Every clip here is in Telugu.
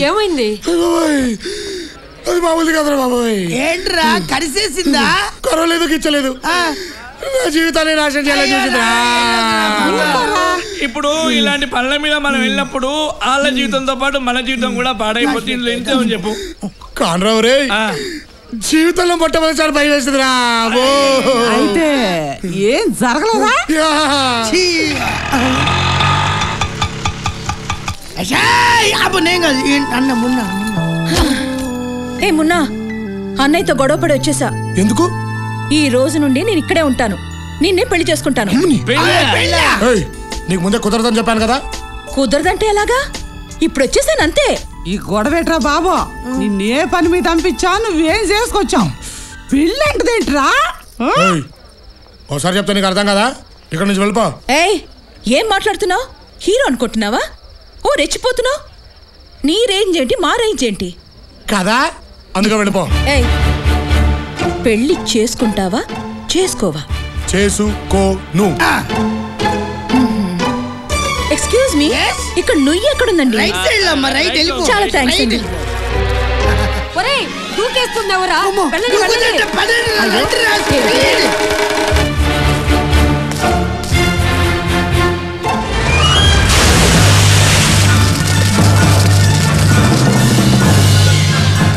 ఏమైంది? అది మామూలు కదరా బాబోయ్. ఏంట్రా కరిసేసిందా? కరవలేదు గిచ్చలేదు, నా జీవితాన్ని నాశనం చేయాలని చూసిందిరా. ఇప్పుడు ఇలాంటి పనుల మీద మనం వెళ్ళినప్పుడు వాళ్ళ జీవితంతో పాటు మన జీవితం కూడా పాడైపోతుంది. ఇందులో ఇంతేమని చెప్పు. కానరావు రే, జీవితంలో మొట్టమొదటిసారి భయం వేస్తుందిరా. అయితే ఏం జరగలేదా? అన్న మున్నా ఏ మున్నా, అన్నయ్యతో గొడవపడి వచ్చేసా. ఎందుకు? ఈ రోజు నుండి నేను ఇక్కడే ఉంటాను, నిన్నే పెళ్లి చేసుకుంటాను. నీకు ముందే కుదరదని చెప్పాను కదా. కుదరదంటే ఎలాగా? ఇప్పుడు వచ్చేసాను అంతే. ఈ గొడవేట్రా బాబు, నిన్నే పని మీద పంపించా, నువ్వేం చేసుకొచ్చావు? పెళ్ళంటదేంట్రా? ఒకసారి చెప్తే నీకు అర్థం కదా, ఇక్కడ నుంచి వెళ్ళిపో. ఏయ్, ఏం మాట్లాడుతున్నావు? హీరో అనుకుంటున్నావా? ఓ రెచ్చిపోతున్నావు. నీ రేంజ్ ఏంటి, మా రేంజ్ ఏంటి కదా, అందుకే వెళ్ళిపో. ఏయ్, పెళ్లి చేసుకుంటావా చేసుకోవా? చేసుకోను. ఎక్స్క్యూజ్ మీ, ఇక్కడ నుయ్యి ఎక్కడుందండి? చాలా థ్యాంక్స్ అండి. ఒరేయ్, దూకేస్తుందెవరా?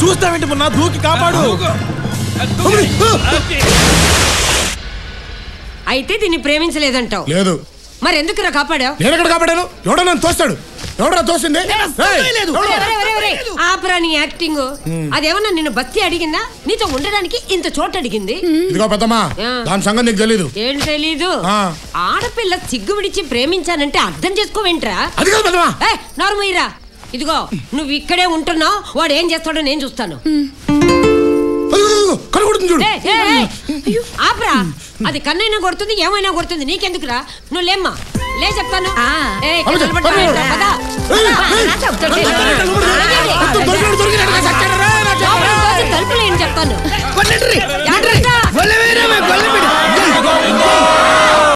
చూస్తావేంటి మొన్న, దూకి కాపాడు. అయితే దీన్ని ప్రేమించలేదంటావు? లేదు. మరి ఎందుకురా కాపాడావు? నేను ఎక్కడ కాపాడాను? ఎవడో నన్ను తోస్తాడు. ఎవడో తోసింది? ఆపరా నీ యాక్టింగ్. అదేమన్నా నిన్ను బస్తి అడిగిందా? నీతో ఉండడానికి ఇంత చోటు అడిగింది. ఇదిగో పెద్దమ్మా, దాని సంగతి నీకు తెలీదు. ఏం తెలీదు? ఆడపిల్ల సిగ్గు విడిచి ప్రేమించానంటే అర్థం చేసుకోవేంట్రా? నార్మయ్యరా, ఇదిగో నువ్వు ఇక్కడే ఉంటున్నావు, వాడు ఏం చేస్తాడో నేను చూస్తాను. ఆపరా, అది కన్నైనా కొడుతుంది, ఏమైనా కొడుతుంది, నీకెందుకురా? నువ్వు లేమ్మా, లే చెప్తాను.